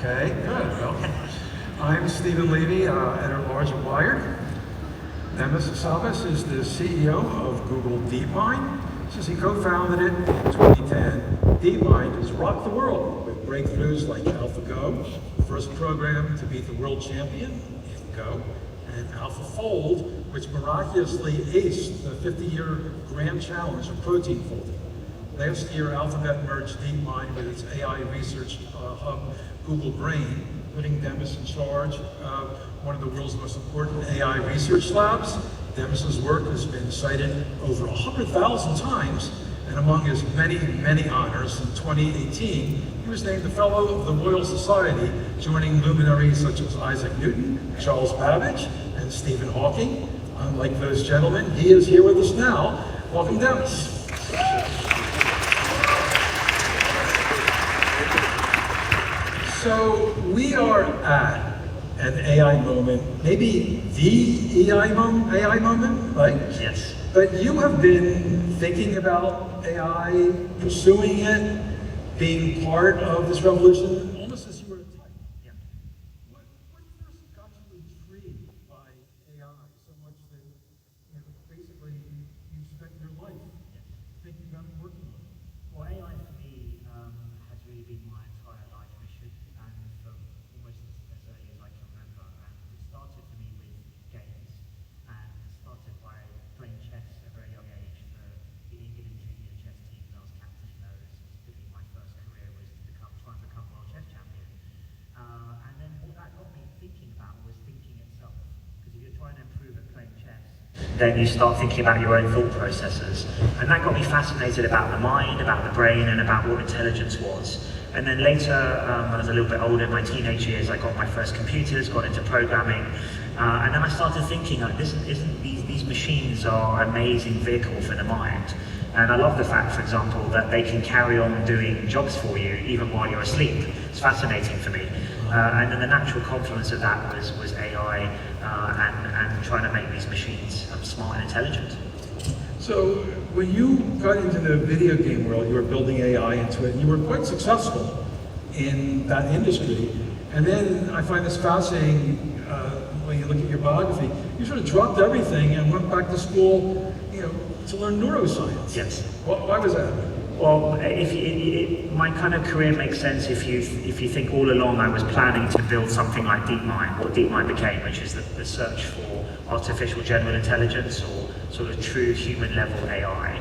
Okay, good. Well, I'm Steven Levy, editor-at-large at Wired. Demis Hassabis is the CEO of Google DeepMind. Since he co-founded it in 2010, DeepMind has rocked the world with breakthroughs like AlphaGo, the first program to beat the world champion in Go, and AlphaFold, which miraculously aced the 50-year grand challenge of protein folding. Last year, Alphabet merged DeepMind with its AI research hub, Google Brain, putting Demis in charge of one of the world's most important AI research labs. Demis's work has been cited over 100,000 times, and among his many, many honors, in 2018, he was named a Fellow of the Royal Society, joining luminaries such as Isaac Newton, Charles Babbage, and Stephen Hawking. Unlike those gentlemen, he is here with us now. Welcome, Demis. So we are at an AI moment, maybe the AI moment, right? Yes. But you have been thinking about AI, pursuing it, being part of this revolution, almost since you were a type. Yeah. What first got you intrigued by AI so much that basically you spent your life thinking about it, working on it? Well, AI for me has really been my entire life mission, and from almost as early as I can remember. And it started for me with games, and started by playing chess at a very young age for the England junior chess team that I was captain in those. Typically my first career was to try and become world chess champion. And then what that got me thinking about was thinking itself. Because if you're trying to improve at playing chess, then you start thinking about your own thought processes. And that got me fascinated about the mind, about the brain, and about what intelligence was. And then later, when I was a little bit older, in my teenage years, I got my first computers, got into programming, and then I started thinking, like, these machines are an amazing vehicle for the mind. And I love the fact, for example, that they can carry on doing jobs for you even while you're asleep. It's fascinating for me. And then the natural confluence of that was AI and trying to make these machines smart and intelligent. So when you got into the video game world, you were building AI into it, and you were quite successful in that industry. And then I find this fascinating when you look at your biography, you sort of dropped everything and went back to school, to learn neuroscience. Yes. Why was that? Well, my kind of career makes sense if you think all along I was planning to build something like DeepMind, what DeepMind became, which is the search for artificial general intelligence or sort of true human level AI.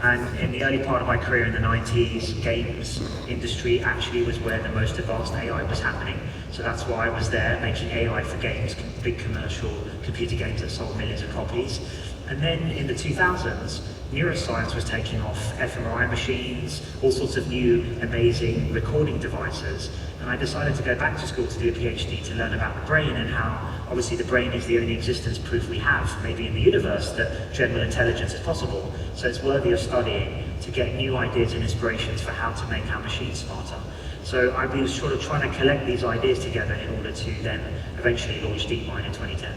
And in the early part of my career in the 90s, games industry actually was where the most advanced AI was happening. So that's why I was there, making AI for games, big commercial computer games that sold millions of copies. And then in the 2000s, neuroscience was taking off, fMRI machines, all sorts of new, amazing recording devices. And I decided to go back to school to do a PhD to learn about the brain and how, obviously, the brain is the only existence proof we have, maybe in the universe, that general intelligence is possible. So it's worthy of studying to get new ideas and inspirations for how to make our machines smarter. So I was sort of trying to collect these ideas together in order to then eventually launch DeepMind in 2010.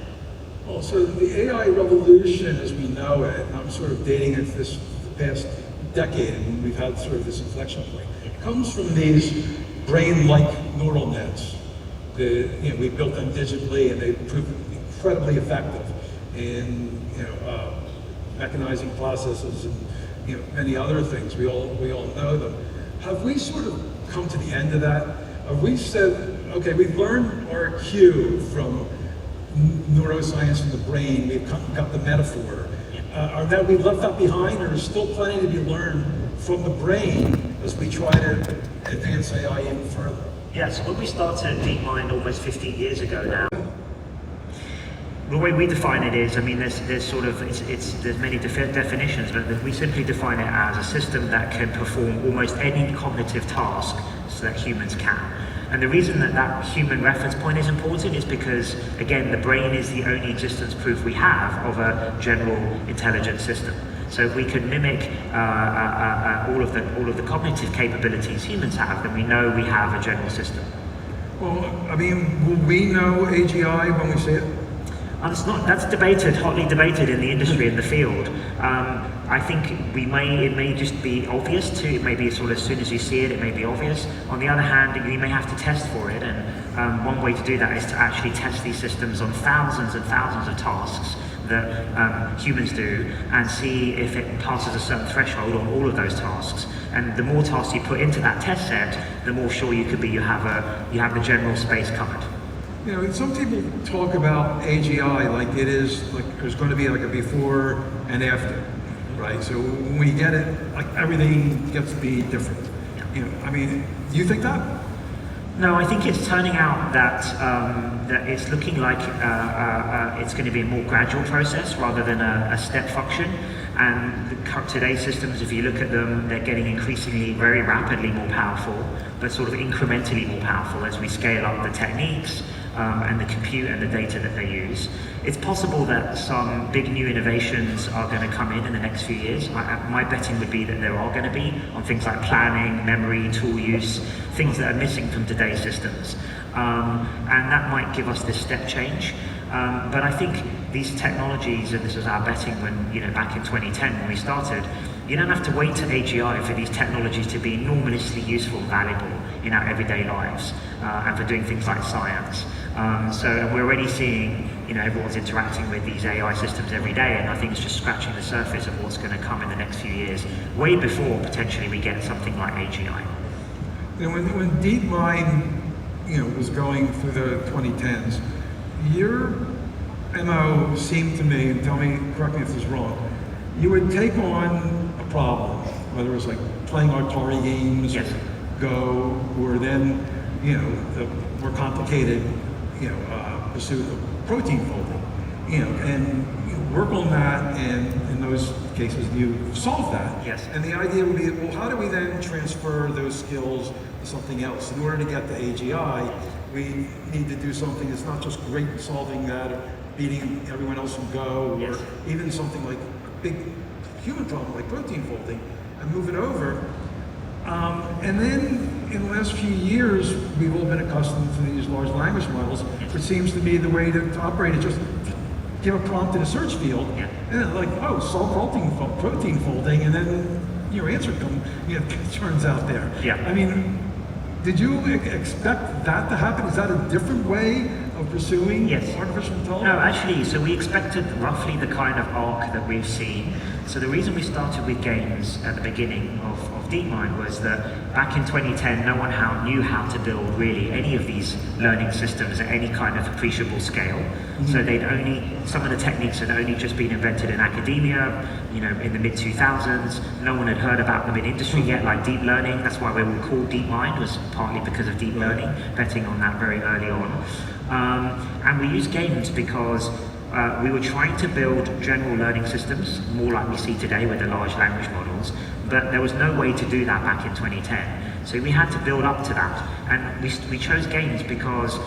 Well, so the AI revolution as we know it, and I'm sort of dating it this past decade, and we've had sort of this inflection point, comes from these brain-like neural nets. We built them digitally, and they've proven incredibly effective in mechanizing processes and many other things. We all know them. Have we sort of come to the end of that? Have we said, okay, we've learned our cue from neuroscience and the brain, we've got the metaphor. Are that we've left that behind, or is still plenty to be learned from the brain as we try to advance AI even further? Yeah, so when we started DeepMind almost 15 years ago now, the way we define it is, I mean, there's sort of, there's many definitions, but we simply define it as a system that can perform almost any cognitive task so that humans can. And the reason that human reference point is important is because, again, the brain is the only existence proof we have of a general intelligent system. So if we can mimic all of the cognitive capabilities humans have, then we know we have a general system. Well, I mean, will we know AGI when we see it? That's debated, hotly debated in the industry, in the field. I think it may just be obvious to, it may be sort of as soon as you see it, it may be obvious. On the other hand, you may have to test for it, and one way to do that is to actually test these systems on thousands and thousands of tasks that humans do, and see if it passes a certain threshold on all of those tasks. And the more tasks you put into that test set, the more sure you could be you have the general space covered. You know, some people talk about AGI like it is, like there's going to be like a before and after, right? So when we get it, like everything gets to be different. You know, I mean, do you think that? No, I think it's turning out that that it's looking like it's going to be a more gradual process rather than a step function. And today's systems, if you look at them, they're getting increasingly, very rapidly more powerful, but sort of incrementally more powerful as we scale up the techniques and the compute and the data that they use. It's possible that some big new innovations are going to come in the next few years. My betting would be that there are going to be on things like planning, memory, tool use, things that are missing from today's systems. And that might give us this step change. But I think these technologies, and this was our betting when, you know, back in 2010 when we started, you don't have to wait to AGI for these technologies to be enormously useful and valuable in our everyday lives and for doing things like science. So we're already seeing, you know, everyone's interacting with these AI systems every day, and I think it's just scratching the surface of what's going to come in the next few years, way before potentially we get something like AGI. You know, when DeepMind, you know, was going through the 2010s, your MO seemed to me, and tell me, correct me if this is wrong, you would take on a problem, whether it was like playing Atari games, yes, Go, or then, you know, the more complicated, you know, pursuit of protein folding, you know, and you work on that, and in those cases you solve that. Yes. And the idea would be, well, how do we then transfer those skills to something else? In order to get to AGI, we need to do something that's not just great at solving that or beating everyone else in Go, or yes, even something like a big human problem like protein folding, and move it over. And then in the last few years, we've all been accustomed to these large language models, which seems to be the way to operate it. Just give a prompt in a search field, and like, oh, solve protein folding, and then your answer turns out there. Yeah. I mean, did you expect that to happen? Is that a different way of pursuing artificial intelligence? No, actually, so we expected roughly the kind of arc that we've seen. So the reason we started with games at the beginning of DeepMind was that back in 2010, no one knew how to build really any of these learning systems at any kind of appreciable scale. Mm-hmm. So some of the techniques had only just been invented in academia, you know, in the mid-2000s. No one had heard about them in industry yet, like deep learning. That's why we were called DeepMind, was partly because of deep learning, betting on that very early on. And we used games because we were trying to build general learning systems, more like we see today with the large language models, but there was no way to do that back in 2010. So we had to build up to that, and we chose games because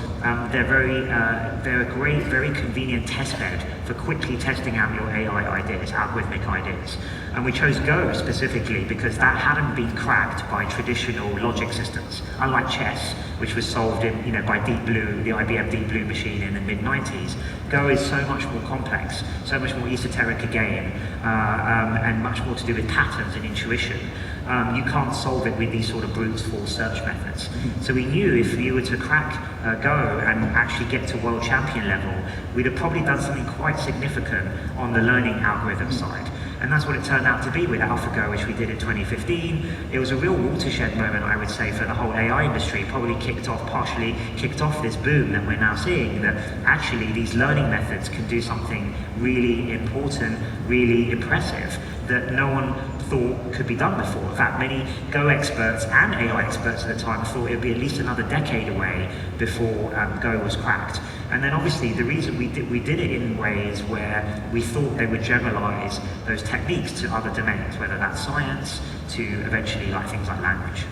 they're a great, very convenient test bed for quickly testing out your AI ideas, algorithmic ideas. And we chose Go specifically because that hadn't been cracked by traditional logic systems, unlike chess, which was solved by Deep Blue, the IBM Deep Blue machine in the mid-90s. Go is so much more complex, so much more esoteric again, and much more to do with patterns and intuition. You can't solve it with these sort of brute force search methods. So we knew if you were to crack Go and actually get to world champion level, we'd have probably done something quite significant on the learning algorithm side. And that's what it turned out to be with AlphaGo, which we did in 2015. It was a real watershed moment, I would say, for the whole AI industry. Probably partially kicked off this boom that we're now seeing, that actually these learning methods can do something really important, really impressive, that no one thought could be done before. In fact, many Go experts and AI experts at the time thought it would be at least another decade away before Go was cracked. And then obviously the reason we did it in ways where we thought they would generalize those techniques to other domains, whether that's science to eventually like things like language.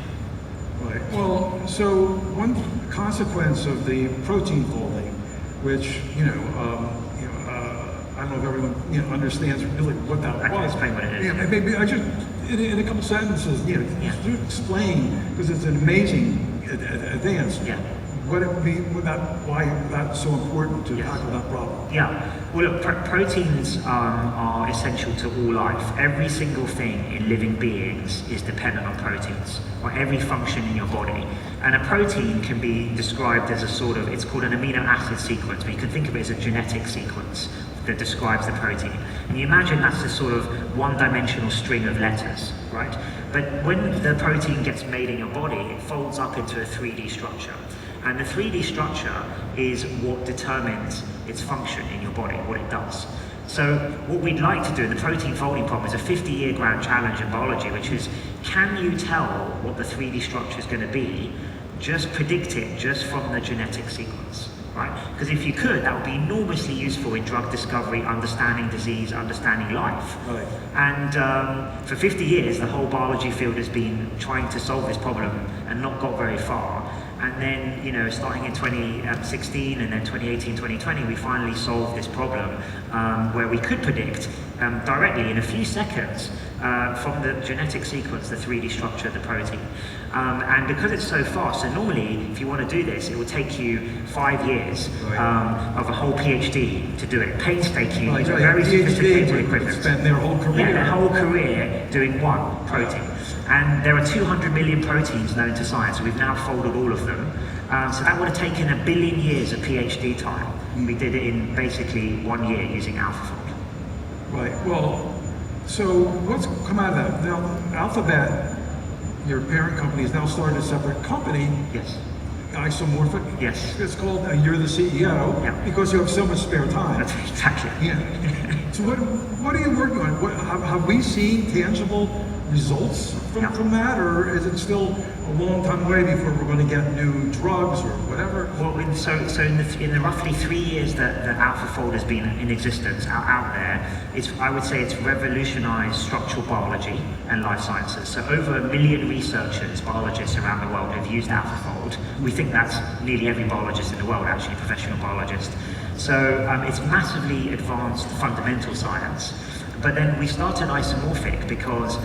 Right. Well, so one consequence of the protein folding, which I don't know if everyone understands really what that was. I can explain what it is. Yeah, maybe I just in a couple sentences, just explain, because it's an amazing advance. Yeah. why that's so important to tackle that problem? Yeah, well look, proteins are essential to all life. Every single thing in living beings is dependent on proteins, or every function in your body. And a protein can be described as a sort of, it's called an amino acid sequence, but you can think of it as a genetic sequence that describes the protein. And you imagine that's a sort of one-dimensional string of letters, right? But when the protein gets made in your body, it folds up into a 3D structure. And the 3D structure is what determines its function in your body, what it does. So what we'd like to do in the protein folding problem is a 50-year grand challenge in biology, which is, can you tell what the 3D structure is going to be, just predict it just from the genetic sequence, right? Because if you could, that would be enormously useful in drug discovery, understanding disease, understanding life. Right. And for 50 years, the whole biology field has been trying to solve this problem and not got very far. And then, you know, starting in 2016 and then 2018, 2020, we finally solved this problem where we could predict directly in a few seconds from the genetic sequence, the 3D structure of the protein. And because it's so fast, so normally, if you want to do this, it will take you 5 years of a whole PhD to do it, painstaking, very sophisticated equipment. Spend their whole career. Yeah, their whole career doing one protein. And there are 200 million proteins known to science, so we've now folded all of them. So that would have taken 1 billion years of PhD time. We did it in basically 1 year using AlphaFold. Right, well, so what's come out of that? Now, Alphabet, your parent company, has now started a separate company. Yes. Isomorphic. Yes. It's called You're the CEO, because you have so much spare time. That's exactly. Yeah. So what are you working on? Have we seen tangible results from that, or is it still a long time away before we're going to get new drugs or whatever? Well, so in the roughly 3 years that AlphaFold has been in existence out there, I would say it's revolutionized structural biology and life sciences. So over 1 million researchers, biologists around the world have used AlphaFold. We think that's nearly every biologist in the world, actually, professional biologist. So it's massively advanced fundamental science. But then we started Isomorphic because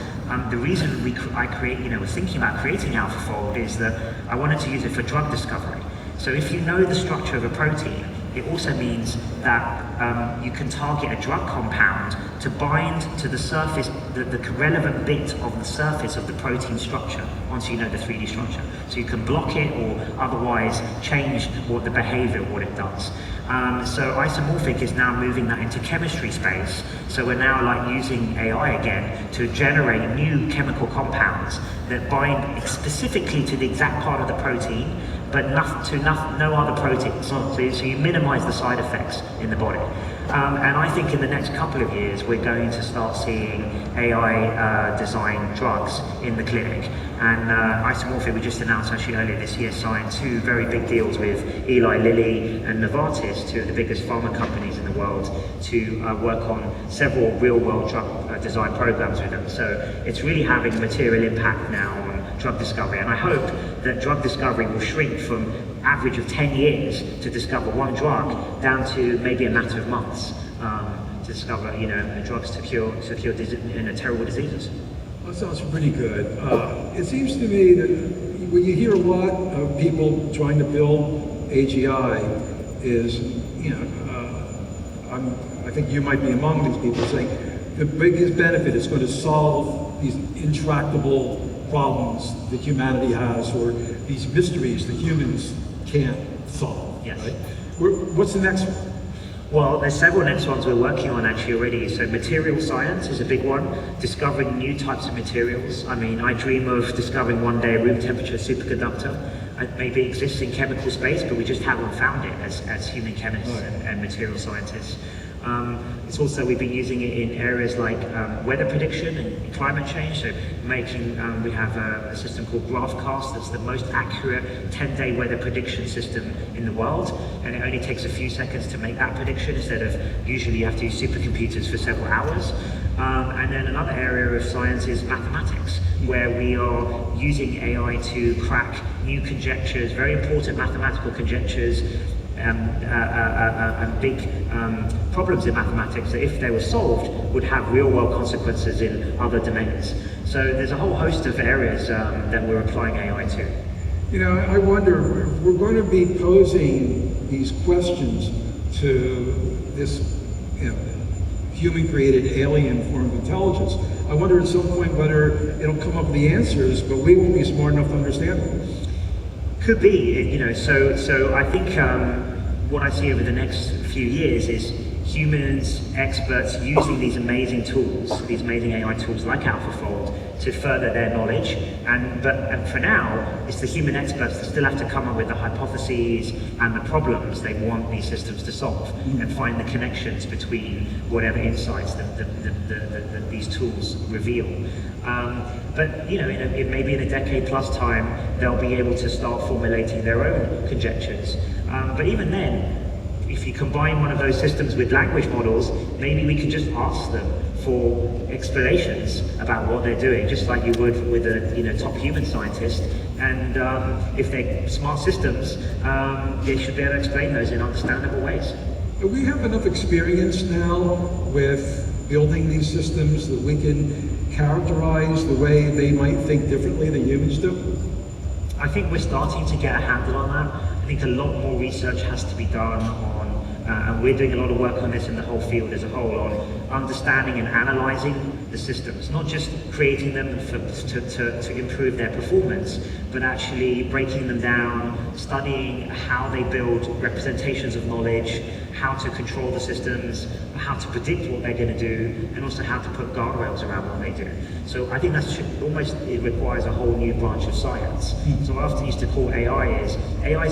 the reason I was thinking about creating AlphaFold is that I wanted to use it for drug discovery. So if you know the structure of a protein, it also means that you can target a drug compound to bind to the surface, the relevant bit of the surface of the protein structure once you know the 3D structure. So you can block it or otherwise change what the behavior of what it does. So Isomorphic is now moving that into chemistry space. So we're now like using AI again to generate new chemical compounds that bind specifically to the exact part of the protein, but no other proteins. So you minimize the side effects in the body. And I think in the next couple of years, we're going to start seeing AI design drugs in the clinic. And Isomorphic, we just announced actually earlier this year, signed 2 very big deals with Eli Lilly and Novartis, 2 of the biggest pharma companies in the world, to work on several real-world drug design programs with them. So it's really having a material impact now on drug discovery. And I hope that drug discovery will shrink from average of 10 years to discover one drug down to maybe a matter of months to discover, drugs to cure terrible diseases. That sounds pretty good. It seems to me that when you hear a lot of people trying to build AGI is, I think you might be among these people saying the biggest benefit is going to solve these intractable problems that humanity has, or these mysteries that humans can't solve. Yes. Right? What's the next one? Well, there's several next ones we're working on actually already. So material science is a big one, discovering new types of materials. I mean, I dream of discovering one day a room temperature superconductor. It maybe exists in chemical space, but we just haven't found it as human chemists and material scientists. It's also, we've been using it in areas like weather prediction and climate change. So we have a system called GraphCast that's the most accurate 10-day weather prediction system in the world. And it only takes a few seconds to make that prediction instead of usually you have to use supercomputers for several hours. And then another area of science is mathematics, where we are using AI to crack new conjectures, very important mathematical conjectures, and big problems in mathematics that if they were solved would have real world consequences in other domains. So there's a whole host of areas that we're applying AI to. You know, I wonder, if we're going to be posing these questions to this, you know, human-created alien form of intelligence. I wonder at some point whether it'll come up with the answers, but we won't be smart enough to understand them. Could be, you know, so I think what I see over the next few years is humans, experts using these amazing tools, these amazing AI tools like AlphaFold to further their knowledge. And for now, it's the human experts that still have to come up with the hypotheses and the problems they want these systems to solve and find the connections between whatever insights that these tools reveal. But you know, maybe in a decade plus time, they'll be able to start formulating their own conjectures. But even then, if you combine one of those systems with language models, maybe we can just ask them for explanations about what they're doing, just like you would with a top human scientist. And if they're smart systems, they should be able to explain those in understandable ways. Do we have enough experience now with building these systems that we can characterize the way they might think differently than humans do? I think we're starting to get a handle on that. I think a lot more research has to be done on, and we're doing a lot of work on this in the whole field as a whole, on understanding and analyzing the systems, not just creating them to improve their performance, but actually breaking them down, studying how they build representations of knowledge, how to control the systems, how to predict what they're going to do, and also how to put guardrails around what they do. So I think that's almost, it requires a whole new branch of science. So I often used to call AI is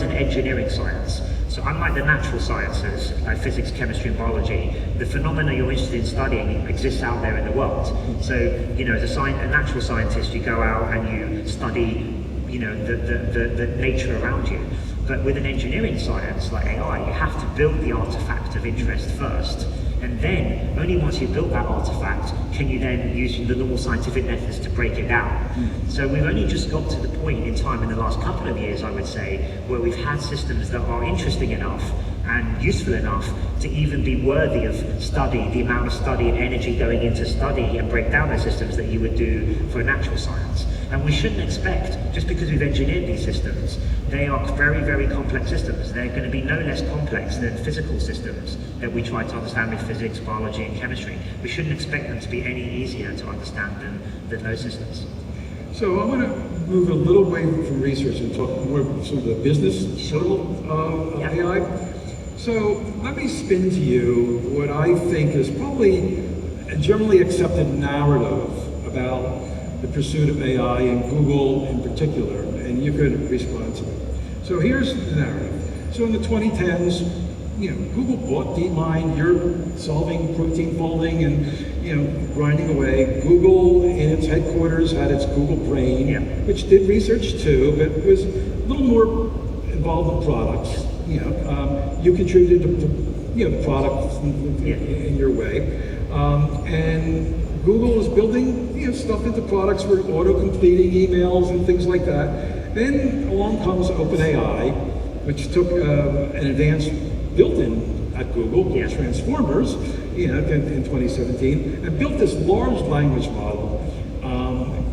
an engineering science. So unlike the natural sciences, like physics, chemistry, and biology, the phenomena you're interested in studying exists out there in the world. So, you know, as a natural scientist, you go out and you study, you know, the nature around you. But with an engineering science like AI, you have to build the artifact of interest first. And then, only once you've built that artifact, can you then use the normal scientific methods to break it down. So we've only just got to the point in time in the last couple of years, I would say, where we've had systems that are interesting enough and useful enough to even be worthy of study, the amount of study and energy going into study and break down those systems that you would do for a natural science. And we shouldn't expect, just because we've engineered these systems, they are very, very complex systems. They're going to be no less complex than physical systems that we try to understand with physics, biology, and chemistry. We shouldn't expect them to be any easier to understand than those systems. So I want to move a little away from research and talk more about some of the business of AI. So let me spin to you what I think is probably a generally accepted narrative about the pursuit of AI and Google in particular, and you could respond to it. So here's the narrative. So in the 2010s, you know, Google bought DeepMind. You're solving protein folding and, you know, grinding away. Google in its headquarters had its Google Brain, which did research too, but was a little more involved in products. You know, you contributed to, you know, the product in your way, and Google is building, you know, stuff into products for auto-completing emails and things like that. Then along comes OpenAI, which took an advanced built-in at Google called Transformers, you know, in 2017, and built this large language model.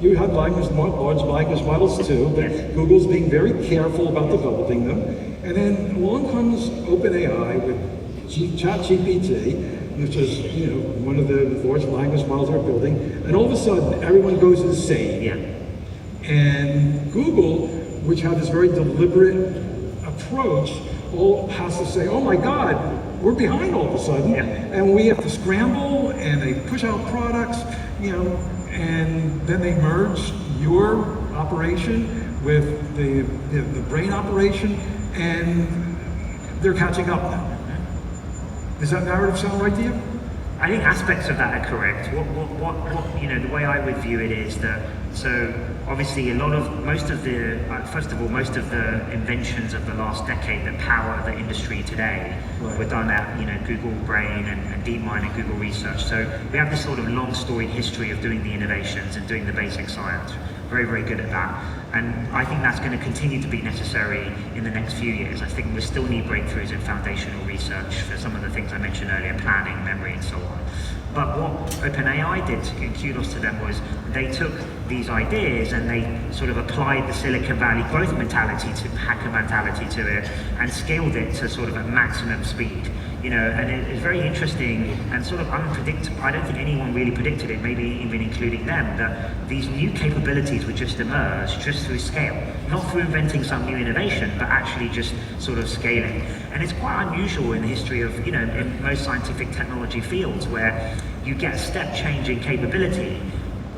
You have large language models too, but Google's being very careful about developing them. And then along comes OpenAI with ChatGPT, which is, you know, one of the large language models they're building, and all of a sudden everyone goes insane. And Google, which had this very deliberate approach, has to say, oh my God, we're behind all of a sudden, and we have to scramble, and they push out products, you know, and then they merge your operation with the brain operation, and they're catching up now. Does that narrative sound right to you? I think aspects of that are correct. What you know, the way I would view it is that, so obviously most of the inventions of the last decade that power the industry today were done at, you know, Google Brain and DeepMind and Google Research. So we have this sort of long storied history of doing the innovations and doing the basic science. Very, very good at that. And I think that's going to continue to be necessary in the next few years. I think we still need breakthroughs in foundational research for some of the things I mentioned earlier, planning, memory, and so on. But what OpenAI did, and kudos to them, was they took these ideas and they sort of applied the Silicon Valley growth mentality to hacker mentality to it and scaled it to sort of a maximum speed. You know, and it's very interesting and sort of unpredictable. I don't think anyone really predicted it, maybe even including them, that these new capabilities would just emerge just through scale, not through inventing some new innovation, but actually just sort of scaling. And it's quite unusual in the history of, you know, in most scientific technology fields where you get a step change in capability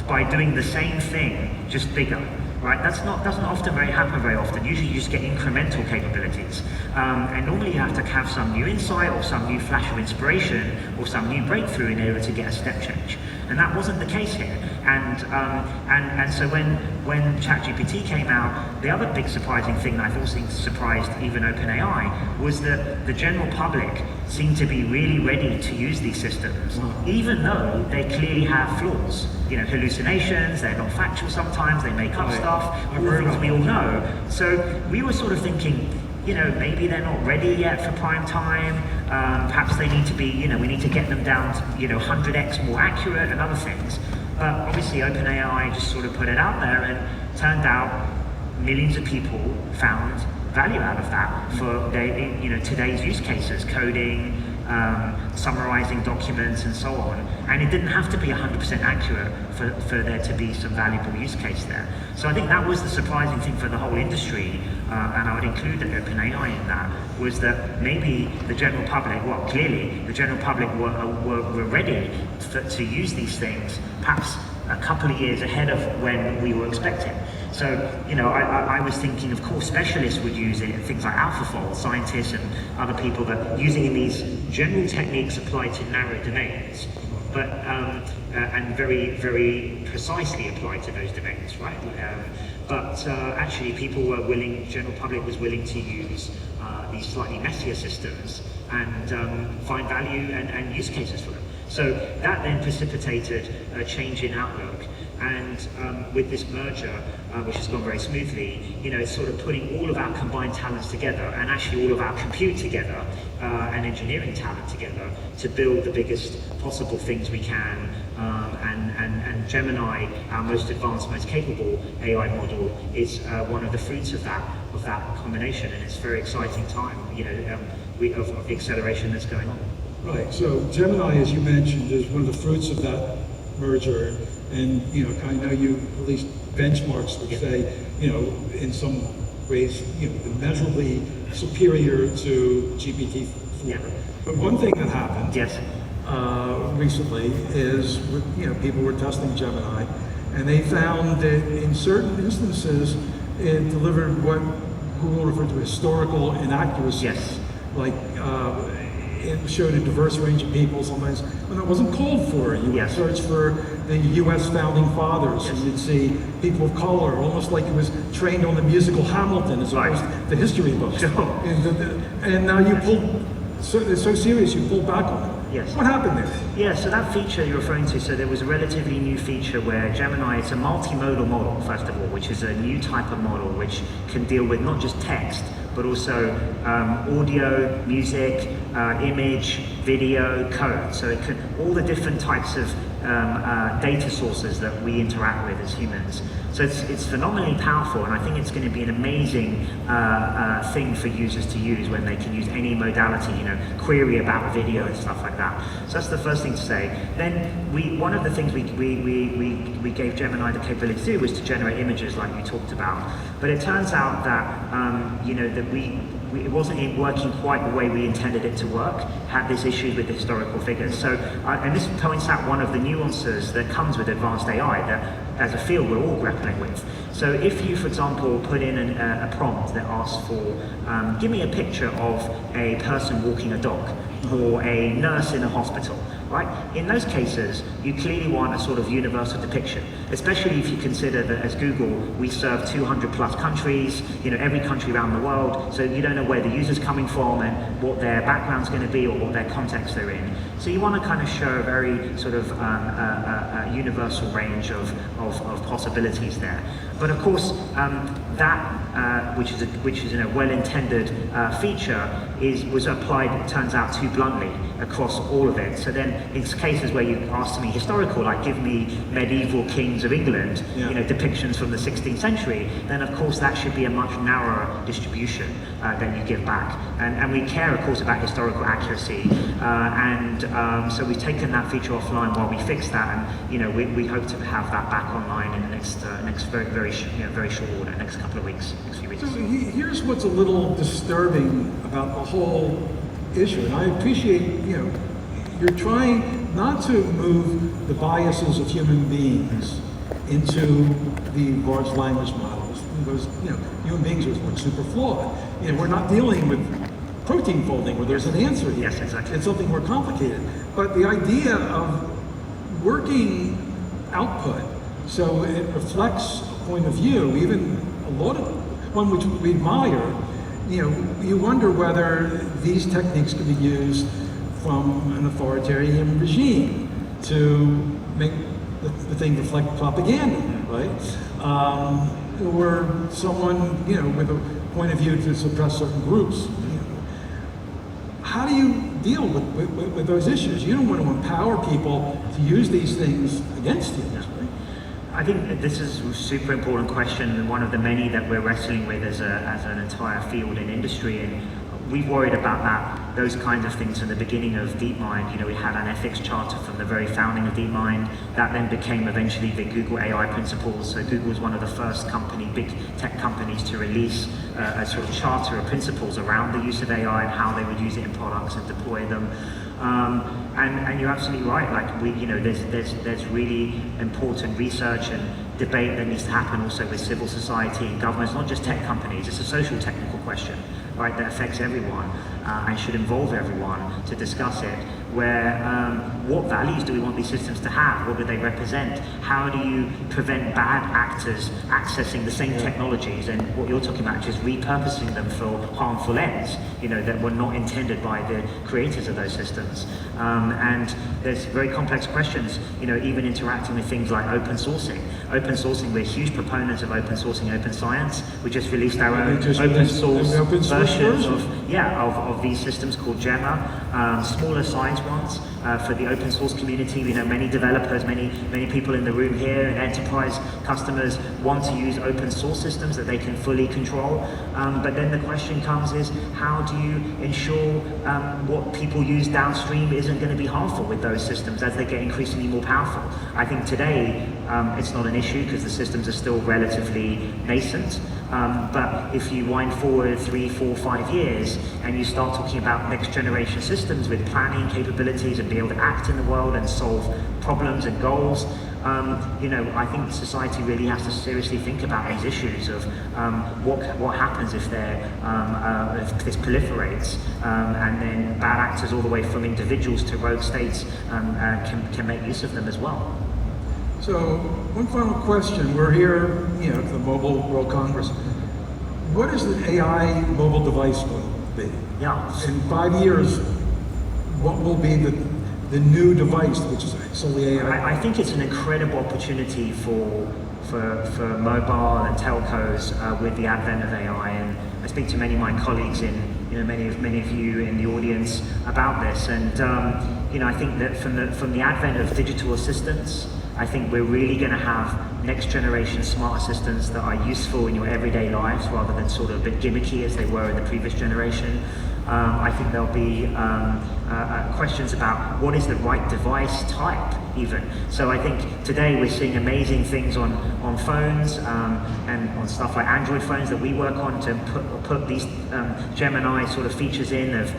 by doing the same thing, just bigger. Right, doesn't often happen very often. Usually you just get incremental capabilities. And normally you have to have some new insight or some new flash of inspiration or some new breakthrough in order to get a step change. And that wasn't the case here. And so when ChatGPT came out, the other big surprising thing that I thought surprised even OpenAI was that the general public seemed to be really ready to use these systems, even though they clearly have flaws. You know, hallucinations, they're not factual sometimes, they make up stuff, all the things we all know. So we were sort of thinking, you know, maybe they're not ready yet for prime time. Perhaps they need to be, you know, we need to get them down to, you know, 100x more accurate and other things. But obviously OpenAI just sort of put it out there and turned out millions of people found value out of that for their, you know, today's use cases, coding, summarizing documents and so on. And it didn't have to be 100% accurate for there to be some valuable use case there. So I think that was the surprising thing for the whole industry, and I would include OpenAI in that, was that maybe the general public, well clearly the general public were ready to use these things, perhaps a couple of years ahead of when we were expecting. So, you know, I was thinking, of course, specialists would use it, things like AlphaGoles, scientists and other people that using these general techniques applied to narrow domains, but and very, very precisely applied to those domains, right? But actually, people were willing, general public was willing to use these slightly messier systems and find value and use cases for them. So that then precipitated a change in outlook. And with this merger, which has gone very smoothly, you know, it's sort of putting all of our combined talents together, and actually all of our compute together, and engineering talent together, to build the biggest possible things we can. And Gemini, our most advanced, most capable AI model, is one of the fruits of that combination, and it's a very exciting time, you know, of the acceleration that's going on. Right. So Gemini, as you mentioned, is one of the fruits of that merger. And, you know, I know you released benchmarks that say, you know, in some ways, you know, immeasurably superior to GPT-4. Yeah. But one thing that happened recently is, you know, people were testing Gemini, and they found that in certain instances, it delivered what Google referred to as historical inaccuracies. Yes. Like, it showed a diverse range of people sometimes when it wasn't called for. You would search for the U.S. founding fathers, and you'd see people of color, almost like it was trained on the musical Hamilton as opposed to the history books. And now you pulled, it's so serious, you pulled back on it. Yes. What happened there? Yeah, so that feature you're referring to, so there was a relatively new feature where Gemini, it's a multimodal model, first of all, which is a new type of model which can deal with not just text, but also audio, music, image, video, code. So it can, all the different types of data sources that we interact with as humans. So it's phenomenally powerful, and I think it's going to be an amazing thing for users to use when they can use any modality, you know, query about a video and stuff like that. So that's the first thing to say. Then one of the things we gave Gemini the capability to do was to generate images like you talked about. But it turns out that you know, that it wasn't working quite the way we intended it to work, had this issue with the historical figures. So, and this points out one of the nuances that comes with advanced AI that as a field we're all grappling with. So if you, for example, put in a prompt that asks for, give me a picture of a person walking a dog, or a nurse in a hospital, right? In those cases, you clearly want a sort of universal depiction, especially if you consider that as Google, we serve 200 plus countries, every country around the world, so you don't know where the user's coming from and what their background's going to be or what their context they're in. So you want to kind of show a very sort of universal range of possibilities there. But of course, that which is a well-intended feature was applied, it turns out, too bluntly across all of it. So then, in cases where you ask me historical, like give me medieval kings of England, depictions from the 16th century, then of course that should be a much narrower distribution that you give back. And we care, of course, about historical accuracy, so we've taken that feature offline while we fix that, and we hope to have that back online in the next very short order, next couple of weeks, next few weeks. So here's what's a little disturbing about the whole issue, and I appreciate, you're trying not to move the biases of human beings into the large language models, because human beings are super flawed. We're not dealing with protein folding where there's an answer here. Yes, exactly. It's something more complicated. But the idea of working output so it reflects a point of view, even a lot of one which we admire, you wonder whether these techniques can be used from an authoritarian regime to make the thing reflect propaganda, right? Or someone, with a point of view to suppress certain groups. How do you deal with those issues? You don't want to empower people to use these things against you. Right? I think that this is a super important question, and one of the many that we're wrestling with as an entire field and industry. And we've worried about those kinds of things in the beginning of DeepMind. We had an ethics charter from the very founding of DeepMind that then became eventually the Google AI principles. So Google was one of the first big tech companies to release a sort of charter of principles around the use of AI and how they would use it in products and deploy them. And you're absolutely right. Like there's really important research and debate that needs to happen also with civil society and governments, not just tech companies. It's a social technical question, right, that affects everyone and should involve everyone to discuss it. Where what values do we want these systems to have? What do they represent? How do you prevent bad actors accessing the same technologies and what you're talking about, just repurposing them for harmful ends, that were not intended by the creators of those systems? And there's very complex questions, even interacting with things like open sourcing. Open sourcing, we're huge proponents of open sourcing, open science. We just released our own open source versions of these systems called Gemma, smaller size ones for the open source community. We know many developers, many people in the room here, and enterprise customers want to use open source systems that they can fully control. But then the question comes is, how do you ensure what people use downstream isn't going to be harmful with those systems as they get increasingly more powerful? I think today it's not an issue because the systems are still relatively nascent. But if you wind forward 3, 4, 5 years and you start talking about next generation systems with planning capabilities and be able to act in the world and solve problems and goals, I think society really has to seriously think about these issues of what happens if if this proliferates, and then bad actors all the way from individuals to rogue states can make use of them as well. So, one final question. We're here, at the Mobile World Congress. What is the AI mobile device going to be? Yeah. In 5 years, what will be the new device, which is solely AI? I think it's an incredible opportunity for mobile and telcos with the advent of AI. And I speak to many of my colleagues many of you in the audience about this. And I think that from the advent of digital assistants, I think we're really going to have next generation smart assistants that are useful in your everyday lives rather than sort of a bit gimmicky as they were in the previous generation. I think there'll be questions about what is the right device type even. So I think today we're seeing amazing things on phones and on stuff like Android phones that we work on to put these Gemini sort of features in of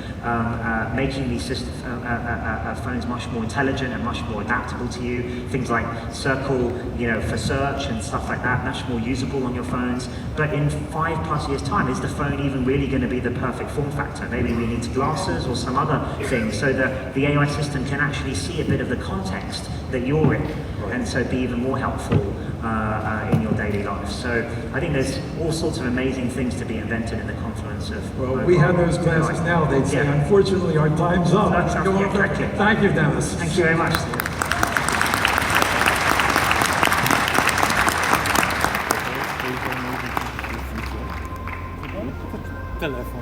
making these phones much more intelligent and much more adaptable to you. Things like Circle, you know, for search and stuff like that, much more usable on your phones. But in 5+ years' time, is the phone even really going to be the perfect form factor? Maybe we need glasses or some other thing so that the AI system can actually see a bit of the context that you're in, and so be even more helpful in your daily life. So I think there's all sorts of amazing things to be invented in the confluence of. Well, we have those classes now. They'd say, unfortunately, our time's up. Thank you, Demis. Thank you very much. The left.